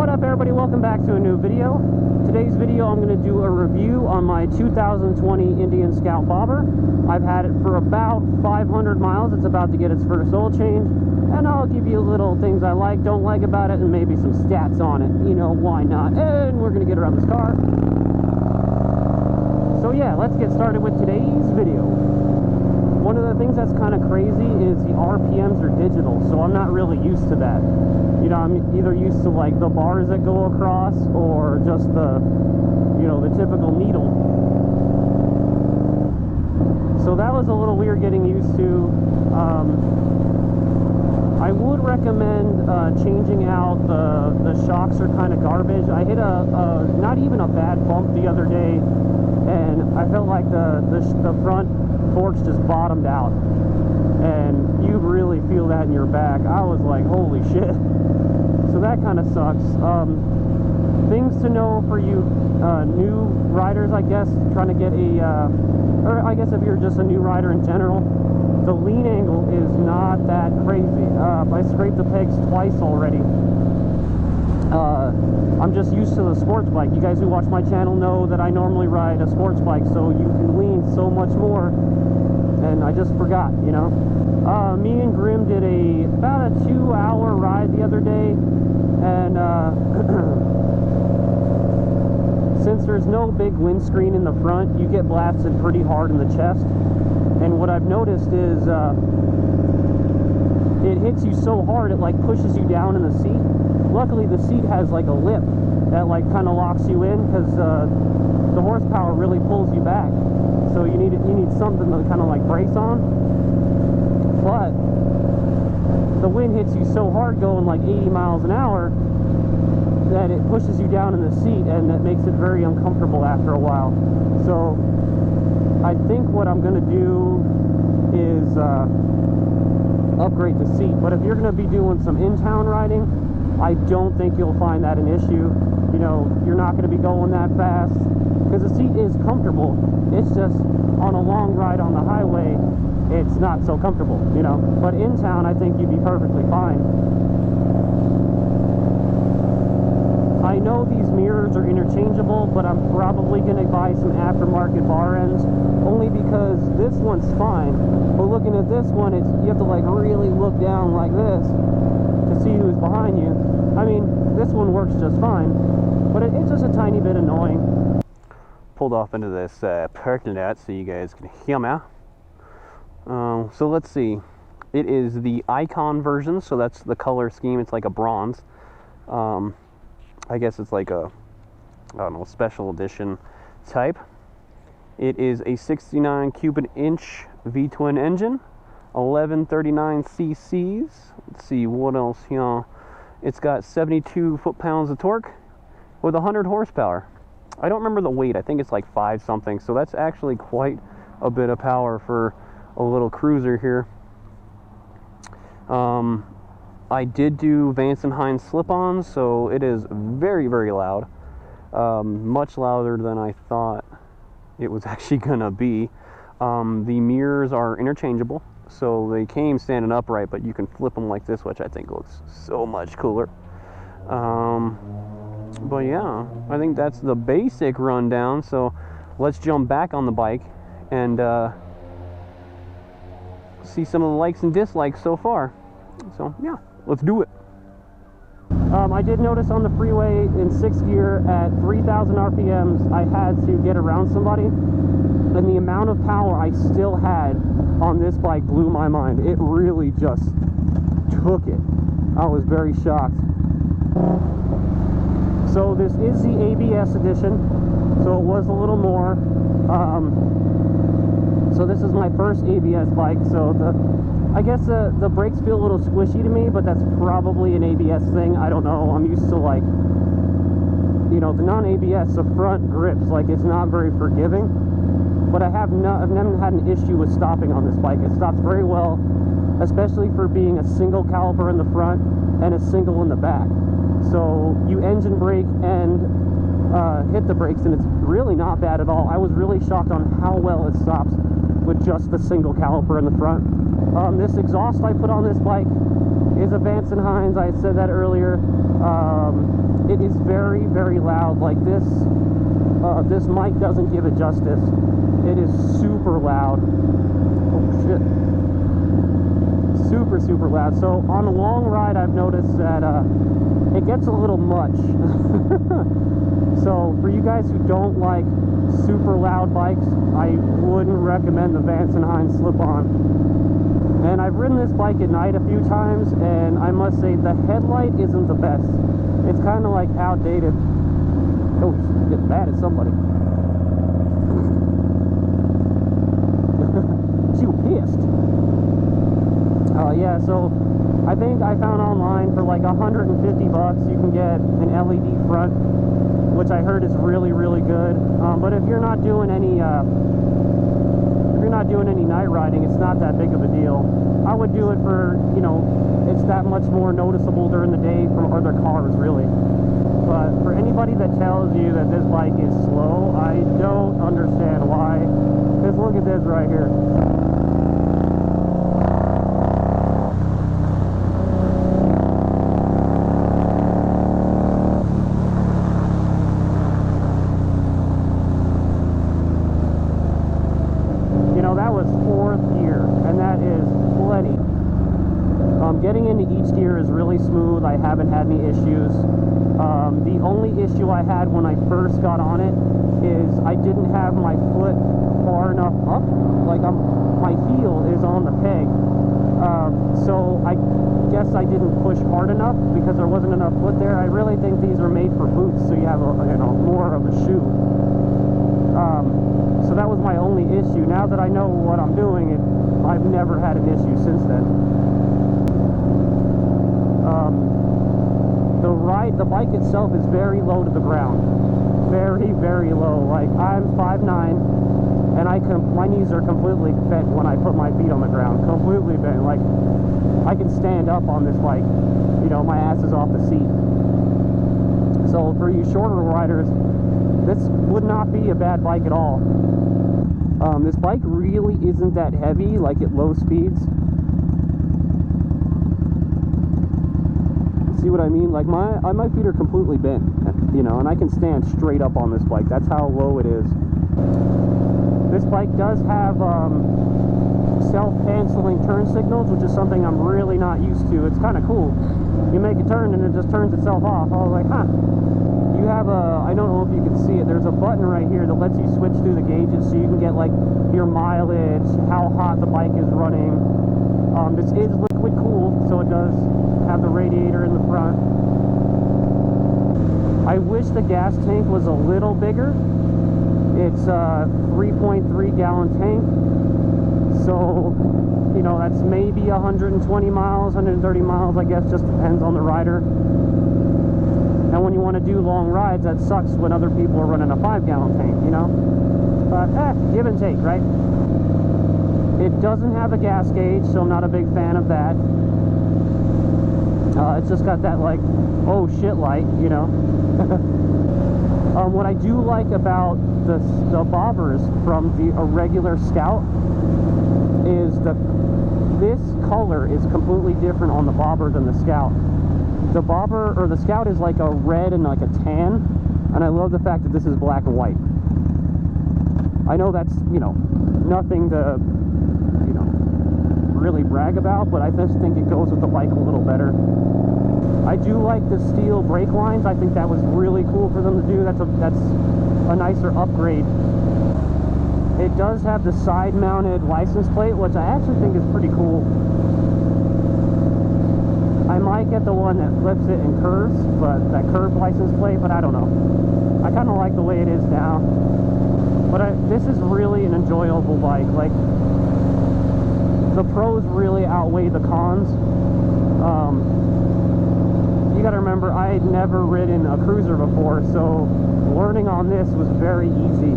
What up, everybody? Welcome back to a new video. Today's video I'm going to do a review on my 2020 Indian Scout Bobber. I've had it for about 500 miles. It's about to get its first oil change, and I'll give you little things I like, don't like about it, and maybe some stats on it. You know, why not? And we're going to get around this car. So yeah, let's get started with today's video. One of the things that's kind of crazy is the RPMs are digital, so I'm not really used to that. You know, I'm either used to like the bars that go across or just the, you know, the typical needle. So that was a little weird getting used to. I would recommend changing out the shocks are kind of garbage. I hit a not even a bad bump the other day, and I felt like the front forks just bottomed out, and you really feel that in your back. I was like, holy shit. So that kind of sucks. Things to know for you new riders, I guess, trying to get a or I guess if you're just a new rider in general, the lean angle is not that crazy. I scraped the pegs twice already. I'm just used to the sports bike. You guys who watch my channel know that I normally ride a sports bike, so you can lean so much more, and I just forgot, you know. Me and Grim did about a 2-hour ride the other day, and since there's no big windscreen in the front, you get blasted pretty hard in the chest. And what I've noticed is it hits you so hard it like pushes you down in the seat. Luckily the seat has like a lip that like kind of locks you in, because the horsepower really pulls you back. So you need something to kind of like brace on. But the wind hits you so hard going like 80 miles an hour that it pushes you down in the seat, and that makes it very uncomfortable after a while. So I think what I'm going to do is upgrade the seat. But if you're going to be doing some in-town riding, I don't think you'll find that an issue. You know, you're not going to be going that fast, because the seat is comfortable. It's just on a long ride on the highway, it's not so comfortable, you know. But in town, I think you'd be perfectly fine. I know these mirrors are interchangeable, but I'm probably going to buy some aftermarket bar ends, only because this one's fine. But looking at this one, you have to like really look down like this to see who's behind you. I mean, this one works just fine, but it's just a tiny bit annoying. Pulled off into this parking lot so you guys can hear me. So let's see. It is the Icon version, so that's the color scheme. It's like a bronze. I guess it's like a, I don't know, special edition type. It is a 69 cubic inch V-twin engine, 1139 cc's. Let's see what else here. It's got 72 foot-pounds of torque with 100 horsepower. I don't remember the weight. I think it's like 5 something. So that's actually quite a bit of power for a little cruiser here. I did do Vance & Hines slip-ons, so it is very, very loud. Much louder than I thought it was actually gonna be. The mirrors are interchangeable, so they came standing upright, but you can flip them like this, which I think looks so much cooler. But yeah, I think that's the basic rundown. So let's jump back on the bike and see some of the likes and dislikes so far. So yeah, let's do it. I did notice on the freeway in 6th gear at 3,000 RPMs, I had to get around somebody, and the amount of power I still had on this bike blew my mind. It really just took it. I was very shocked. So this is the ABS edition, so it was a little more. So this is my first ABS bike, so I guess the brakes feel a little squishy to me, but that's probably an ABS thing. I don't know. I'm used to, like, you know, the non-ABS, the front grips, like, it's not very forgiving. But I've never had an issue with stopping on this bike. It stops very well, especially for being a single caliper in the front and a single in the back. So you engine brake and hit the brakes, and it's really not bad at all. I was really shocked on how well it stops with just the single caliper in the front. This exhaust I put on this bike is a Vance & Hines. I said that earlier. It is very, very loud. Like this mic doesn't give it justice. It is super loud. Oh shit. Super, super loud. So on a long ride, I've noticed that it gets a little much. So for you guys who don't like super loud bikes, I wouldn't recommend the Vance & Hines slip-on. And I've ridden this bike at night a few times, and I must say the headlight isn't the best. It's kind of like outdated. Oh, get mad at somebody. You pissed. Yeah, so I think I found online for like 150 bucks you can get an LED front, which I heard is really, really good. But if you're not doing any night riding, it's not that big of a deal. I would do it for, you know, it's that much more noticeable during the day from other cars, really. But for anybody that tells you that this bike is slow, I don't understand why. Just look at this right here. Getting into each gear is really smooth. I haven't had any issues. The only issue I had when I first got on it is I didn't have my foot far enough up. Like my heel is on the peg. So I guess I didn't push hard enough because there wasn't enough foot there. I really think these are made for boots, so you have more of a shoe. So that was my only issue. Now that I know what I'm doing, I've never had an issue since then. The bike itself is very low to the ground. Very, very low. Like, I'm 5'9", and my knees are completely bent when I put my feet on the ground. Completely bent. Like, I can stand up on this bike. You know, my ass is off the seat. So for you shorter riders, this would not be a bad bike at all. This bike really isn't that heavy, like at low speeds. See what I mean? Like my feet are completely bent, you know, and I can stand straight up on this bike. That's how low it is. This bike does have self-canceling turn signals, which is something I'm really not used to. It's kind of cool. You make a turn and it just turns itself off. I was like, huh. You have I don't know if you can see it, there's a button right here that lets you switch through the gauges so you can get like your mileage, how hot the bike is running. This is liquid cooled, so it does have the radiator in the front. I wish the gas tank was a little bigger. It's a 3.3 gallon tank, so you know, that's maybe 120 miles, 130 miles, I guess, just depends on the rider. And when you want to do long rides, that sucks when other people are running a 5 gallon tank, you know. But give and take, right? It doesn't have a gas gauge, so I'm not a big fan of that. It's just got that, like, oh shit light, you know. What I do like about the bobbers from the regular Scout is this color is completely different on the bobber than the Scout. The bobber, or the Scout, is like a red and like a tan, and I love the fact that this is black and white. I know that's, you know, nothing to, you know, really brag about, but I just think it goes with the bike a little better. I do like the steel brake lines. I think that was really cool for them to do. That's a nicer upgrade. It does have the side-mounted license plate, which I actually think is pretty cool. I might get the one that flips it and curves, but that curved license plate, but I don't know. I kind of like the way it is now. But this is really an enjoyable bike. Like, the pros really outweigh the cons. You gotta remember, I had never ridden a cruiser before, so learning on this was very easy.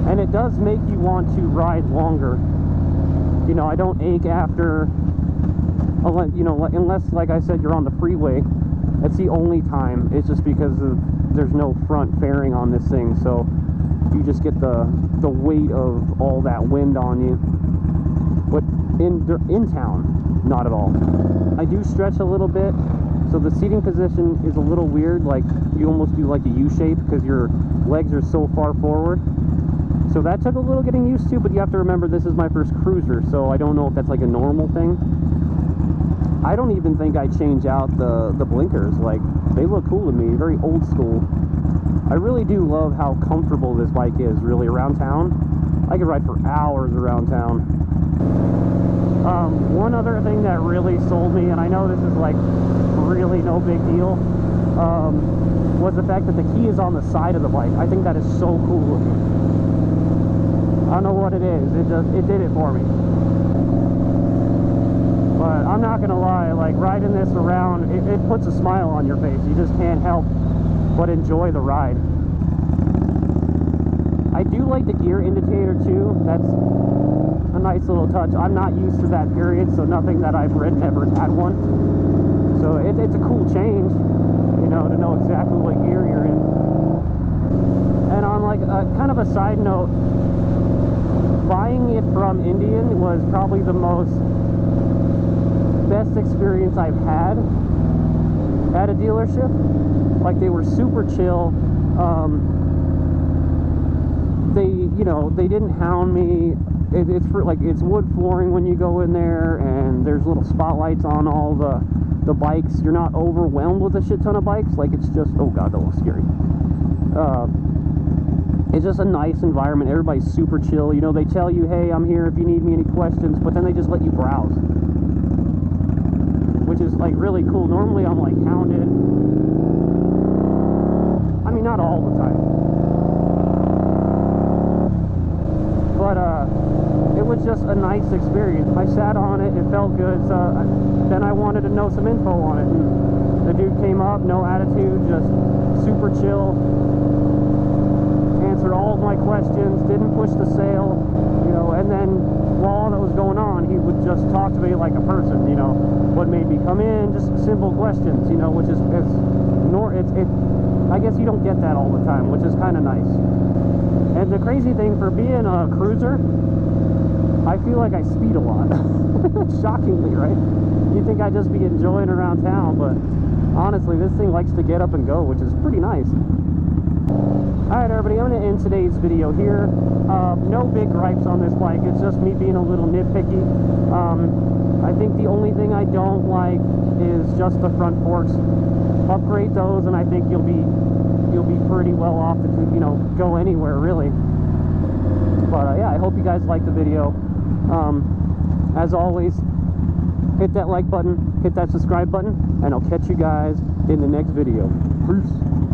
And it does make you want to ride longer. You know, I don't ache after, you know, unless, like I said, you're on the freeway. That's the only time. It's just because there's no front fairing on this thing, so you just get the weight of all that wind on you. But in town, not at all. I do stretch a little bit, so the seating position is a little weird. Like you almost do like a U shape because your legs are so far forward. So that took a little getting used to, but you have to remember this is my first cruiser, so I don't know if that's like a normal thing. I don't even think I change out the blinkers. Like, they look cool to me, very old school. I really do love how comfortable this bike is, really, around town. I could ride for hours around town. One other thing that really sold me, and I know this is like really no big deal, was the fact that the key is on the side of the bike. I think that is so cool looking. I don't know what it is, it did it for me. But I'm not gonna lie, like riding this around, it puts a smile on your face. You just can't help but enjoy the ride. I do like the gear indicator too. That's a nice little touch. I'm not used to that period, so nothing that I've ridden ever had one. So it's a cool change, you know, to know exactly what gear you're in. And on like a kind of a side note, buying it from Indian was probably the best experience I've had at a dealership. Like, they were super chill. They didn't hound me. It's wood flooring when you go in there, and there's little spotlights on all the bikes. You're not overwhelmed with a shit ton of bikes. Like, it's just, oh god, that looks scary. It's just a nice environment. Everybody's super chill. You know, they tell you, hey, I'm here if you need me, any questions, but then they just let you browse, which is like really cool. Normally I'm like hounded. I mean, not all the time, but it was just a nice experience. I sat on it, it felt good. So then I wanted to know some info on it, and the dude came up, no attitude, just super chill, answered all of my questions, didn't push the sale, you know. And then while all that was going on, he would just talk to me like a person, you know, what made me come in, just simple questions, you know, which is I guess you don't get that all the time, which is kind of nice. And the crazy thing, for being a cruiser, I feel like I speed a lot. Shockingly, right? You think I'd just be enjoying around town, but honestly, this thing likes to get up and go, which is pretty nice. Alright everybody, I'm going to end today's video here. No big gripes on this bike, it's just me being a little nitpicky. I think the only thing I don't like is just the front forks. Upgrade those and I think you'll be pretty well off to, you know, go anywhere really. But yeah, I hope you guys liked the video. As always, hit that like button, hit that subscribe button, and I'll catch you guys in the next video. Peace.